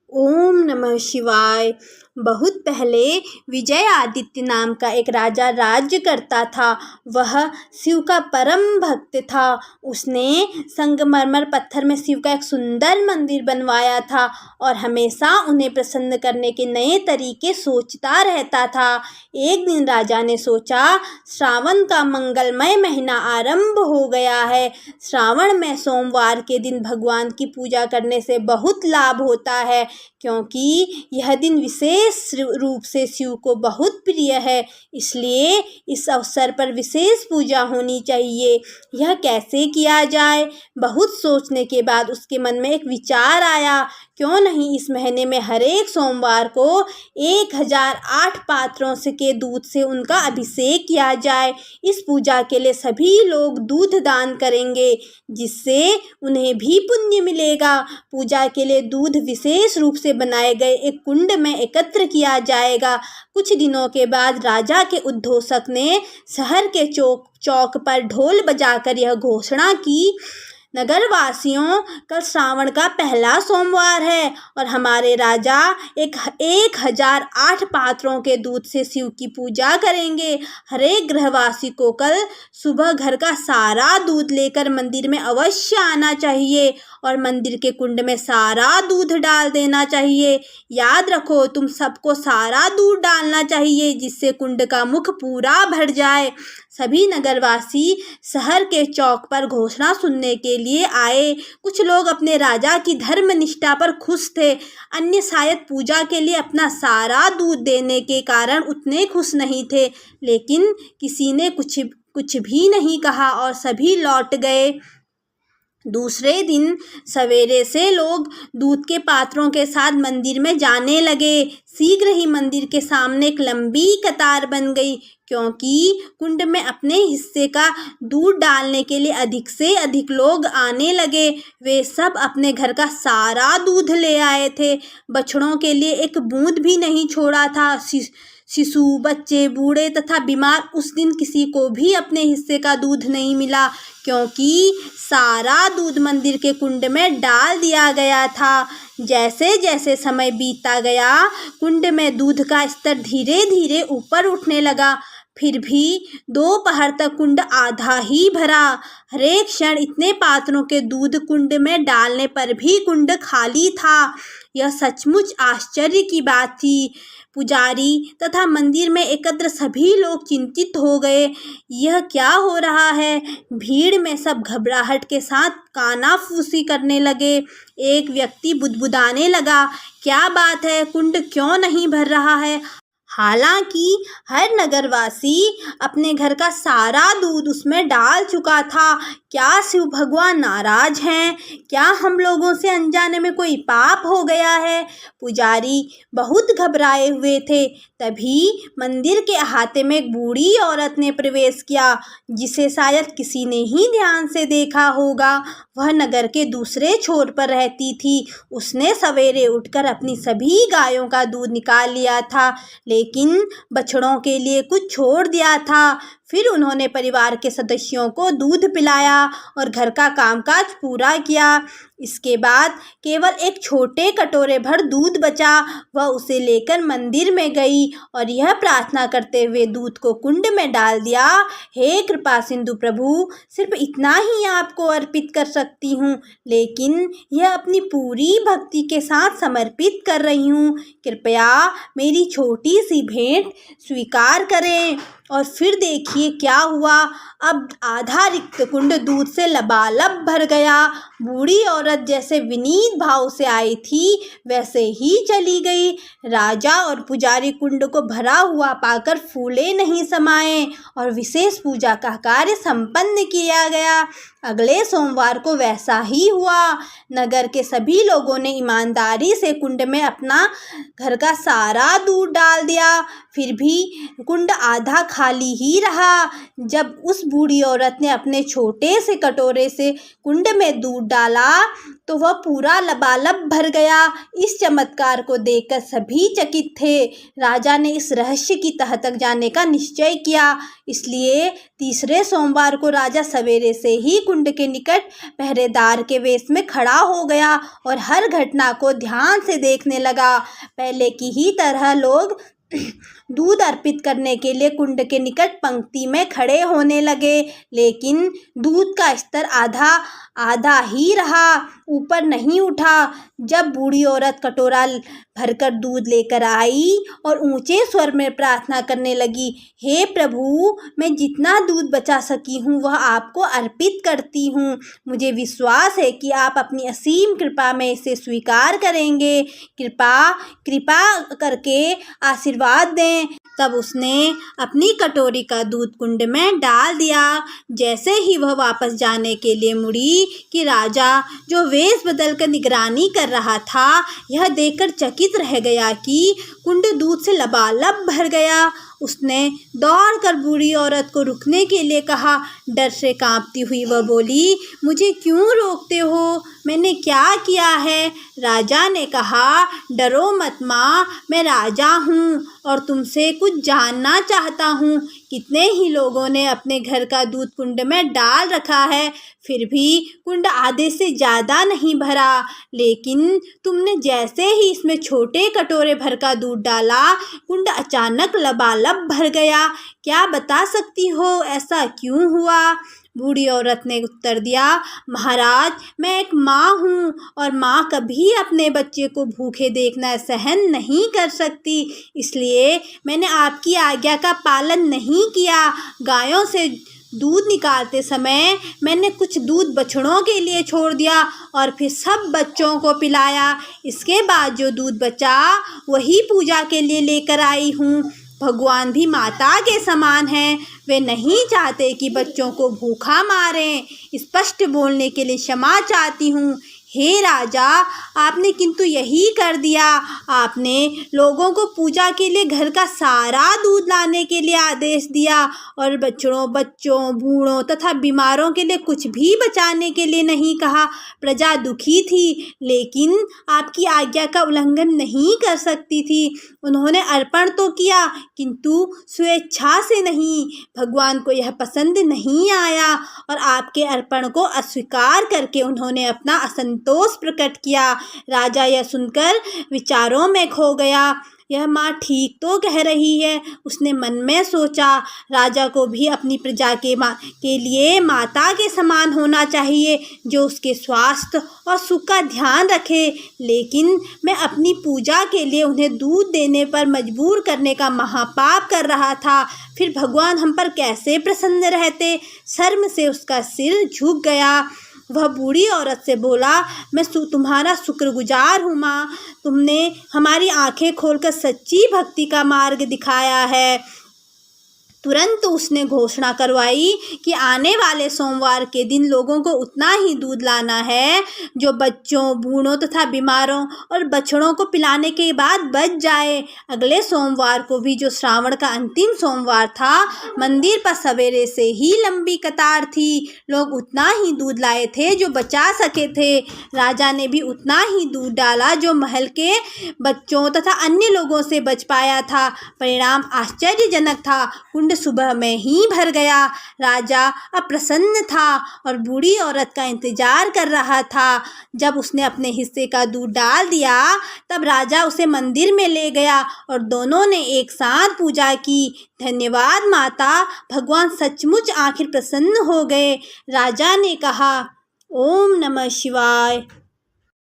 ओम नमः शिवाय। बहुत पहले विजय आदित्य नाम का एक राजा राज्य करता था। वह शिव का परम भक्त था। उसने संगमरमर पत्थर में शिव का एक सुंदर मंदिर बनवाया था और हमेशा उन्हें प्रसन्न करने के नए तरीके सोचता रहता था। एक दिन राजा ने सोचा, श्रावण का मंगलमय महीना आरंभ हो गया है। श्रावण में सोमवार के दिन भगवान की पूजा करने से बहुत लाभ होता है, क्योंकि यह दिन विशेष रूप से शिव को बहुत प्रिय है। इसलिए इस अवसर पर विशेष पूजा होनी चाहिए। यह कैसे किया जाए? बहुत सोचने के बाद उसके मन में एक विचार आया, क्यों नहीं इस महीने में हर एक सोमवार को 1008 पात्रों के दूध से उनका अभिषेक किया जाए। इस पूजा के लिए सभी लोग दूध दान करेंगे, जिससे उन्हें भी पुण्य मिलेगा। पूजा के लिए दूध विशेष रूप से बनाए गए एक कुंड में एकत्र किया जाएगा। कुछ दिनों के बाद राजा के उद्घोषक ने शहर के चौक पर ढोल बजाकर यह घोषणा की, नगरवासियों, कल श्रावण का पहला सोमवार है और हमारे राजा 1008 पात्रों के दूध से शिव की पूजा करेंगे। हर एक गृहवासी को कल सुबह घर का सारा दूध लेकर मंदिर में अवश्य आना चाहिए और मंदिर के कुंड में सारा दूध डाल देना चाहिए। याद रखो, तुम सबको सारा दूध डालना चाहिए, जिससे कुंड का मुख पूरा भर जाए। सभी नगरवासी शहर के चौक पर घोषणा सुनने के लिए आए। कुछ लोग अपने राजा की धर्म निष्ठा पर खुश थे, अन्य शायद पूजा के लिए अपना सारा दूध देने के कारण उतने खुश नहीं थे। लेकिन किसी ने कुछ भी नहीं कहा और सभी लौट गए। दूसरे दिन सवेरे से लोग दूध के पात्रों के साथ मंदिर में जाने लगे। शीघ्र ही मंदिर के सामने एक लंबी कतार बन गई, क्योंकि कुंड में अपने हिस्से का दूध डालने के लिए अधिक से अधिक लोग आने लगे। वे सब अपने घर का सारा दूध ले आए थे। बछड़ों के लिए एक बूंद भी नहीं छोड़ा था। शिशु, बच्चे, बूढ़े तथा बीमार, उस दिन किसी को भी अपने हिस्से का दूध नहीं मिला, क्योंकि सारा दूध मंदिर के कुंड में डाल दिया गया था। जैसे जैसे समय बीतता गया, कुंड में दूध का स्तर धीरे धीरे ऊपर उठने लगा। फिर भी दोपहर तक कुंड आधा ही भरा। हर एक क्षण इतने पात्रों के दूध कुंड में डालने पर भी कुंड खाली था। यह सचमुच आश्चर्य की बात थी। पुजारी तथा मंदिर में एकत्र सभी लोग चिंतित हो गए। यह क्या हो रहा है? भीड़ में सब घबराहट के साथ कानाफूसी करने लगे। एक व्यक्ति बुदबुदाने लगा, क्या बात है, कुंड क्यों नहीं भर रहा है? हालांकि हर नगरवासी अपने घर का सारा दूध उसमें डाल चुका था। क्या शिव भगवान नाराज हैं? क्या हम लोगों से अनजाने में कोई पाप हो गया है? पुजारी बहुत घबराए हुए थे। तभी मंदिर के अहाते में एक बूढ़ी औरत ने प्रवेश किया, जिसे शायद किसी ने ही ध्यान से देखा होगा। वह नगर के दूसरे छोर पर रहती थी। उसने सवेरे उठकर अपनी सभी गायों का दूध निकाल लिया था, लेकिन बछड़ों के लिए कुछ छोड़ दिया था। फिर उन्होंने परिवार के सदस्यों को दूध पिलाया और घर का कामकाज पूरा किया। इसके बाद केवल एक छोटे कटोरे भर दूध बचा। वह उसे लेकर मंदिर में गई और यह प्रार्थना करते हुए दूध को कुंड में डाल दिया, हे कृपा सिंधु प्रभु, सिर्फ इतना ही आपको अर्पित कर सकती हूँ, लेकिन यह अपनी पूरी भक्ति के साथ समर्पित कर रही हूँ। कृपया मेरी छोटी सी भेंट स्वीकार करें। और फिर देखिए क्या हुआ। अब आधा रिक्त कुंड दूध से लबालब भर गया। बूढ़ी औरत जैसे विनीत भाव से आई थी, वैसे ही चली गई। राजा और पुजारी कुंड को भरा हुआ पाकर फूले नहीं समाये और विशेष पूजा का कार्य संपन्न किया गया। अगले सोमवार को वैसा ही हुआ। नगर के सभी लोगों ने ईमानदारी से कुंड में अपना घर का सारा दूध डाल दिया। फिर भी कुंड आधा खाली ही रहा। जब उस बूढ़ी औरत ने अपने छोटे से कटोरे से कुंड में दूध डाला तो वह पूरा लबालब भर गया। इस चमत्कार को देखकर सभी चकित थे। राजा ने इस रहस्य की तह तक जाने का निश्चय किया। इसलिए तीसरे सोमवार को राजा सवेरे से ही कुंड के निकट पहरेदार के वेश में खड़ा हो गया और हर घटना को ध्यान से देखने लगा। पहले की ही तरह लोग दूध अर्पित करने के लिए कुंड के निकट पंक्ति में खड़े होने लगे, लेकिन दूध का स्तर आधा ही रहा, ऊपर नहीं उठा। जब बूढ़ी औरत कटोरा भरकर दूध लेकर आई और ऊंचे स्वर में प्रार्थना करने लगी, हे प्रभु, मैं जितना दूध बचा सकी हूँ वह आपको अर्पित करती हूँ। मुझे विश्वास है कि आप अपनी असीम कृपा में इसे स्वीकार करेंगे। कृपा करके आशीर्वाद दें। तब उसने अपनी कटोरी का दूध कुंड में डाल दिया। जैसे ही वह वापस जाने के लिए मुड़ी कि राजा, जो वेश बदलकर निगरानी कर रहा था, यह देखकर चकित रह गया कि कुंड दूध से लबालब भर गया। उसने दौड़कर बूढ़ी औरत को रुकने के लिए कहा। डर से कांपती हुई वह बोली, मुझे क्यों रोकते हो? मैंने क्या किया है? राजा ने कहा, डरो मत माँ, मैं राजा हूँ और तुमसे कुछ जानना चाहता हूँ। कितने ही लोगों ने अपने घर का दूध कुंड में डाल रखा है, फिर भी कुंड आधे से ज़्यादा नहीं भरा, लेकिन तुमने जैसे ही इसमें छोटे कटोरे भर का दूध डाला, कुंड अचानक लबालब भर गया। क्या बता सकती हो ऐसा क्यों हुआ? बूढ़ी औरत ने उत्तर दिया, महाराज, मैं एक माँ हूँ और माँ कभी अपने बच्चे को भूखे देखना सहन नहीं कर सकती, इसलिए मैंने आपकी आज्ञा का पालन नहीं किया। गायों से दूध निकालते समय मैंने कुछ दूध बछड़ों के लिए छोड़ दिया और फिर सब बच्चों को पिलाया। इसके बाद जो दूध बचा वही पूजा के लिए लेकर आई हूँ। भगवान भी माता के समान हैं, वे नहीं चाहते कि बच्चों को भूखा मारें। स्पष्ट बोलने के लिए क्षमा चाहती हूँ। हे राजा, आपने किंतु यही कर दिया। आपने लोगों को पूजा के लिए घर का सारा दूध लाने के लिए आदेश दिया और बच्चों, बूढ़ों तथा बीमारों के लिए कुछ भी बचाने के लिए नहीं कहा। प्रजा दुखी थी, लेकिन आपकी आज्ञा का उल्लंघन नहीं कर सकती थी। उन्होंने अर्पण तो किया, किंतु स्वेच्छा से नहीं। भगवान को यह पसंद नहीं आया और आपके अर्पण को अस्वीकार करके उन्होंने अपना असंतोष प्रकट किया। राजा यह सुनकर विचारों में खो गया। यह माँ ठीक तो कह रही है, उसने मन में सोचा। राजा को भी अपनी प्रजा के लिए माता के समान होना चाहिए, जो उसके स्वास्थ्य और सुख का ध्यान रखे। लेकिन मैं अपनी पूजा के लिए उन्हें दूध देने पर मजबूर करने का महापाप कर रहा था। फिर भगवान हम पर कैसे प्रसन्न रहते? शर्म से उसका सिर झुक गया। वह बूढ़ी औरत से बोला, मैं तुम्हारा शुक्रगुजार हूँ माँ, तुमने हमारी आंखें खोलकर सच्ची भक्ति का मार्ग दिखाया है। तुरंत उसने घोषणा करवाई कि आने वाले सोमवार के दिन लोगों को उतना ही दूध लाना है जो बच्चों, बूढ़ों तथा बीमारों और बछड़ों को पिलाने के बाद बच जाए। अगले सोमवार को भी, जो श्रावण का अंतिम सोमवार था, मंदिर पर सवेरे से ही लंबी कतार थी। लोग उतना ही दूध लाए थे जो बचा सके थे। राजा ने भी उतना ही दूध डाला जो महल के बच्चों तथा अन्य लोगों से बच पाया था। परिणाम आश्चर्यजनक था। कुंड सुबह में ही भर गया। राजा अप्रसन्न था और बूढ़ी औरत का इंतजार कर रहा था। जब उसने अपने हिस्से का दूध डाल दिया, तब राजा उसे मंदिर में ले गया और दोनों ने एक साथ पूजा की। धन्यवाद माता, भगवान सचमुच आखिर प्रसन्न हो गए। राजा ने कहा, ओम नमः शिवाय।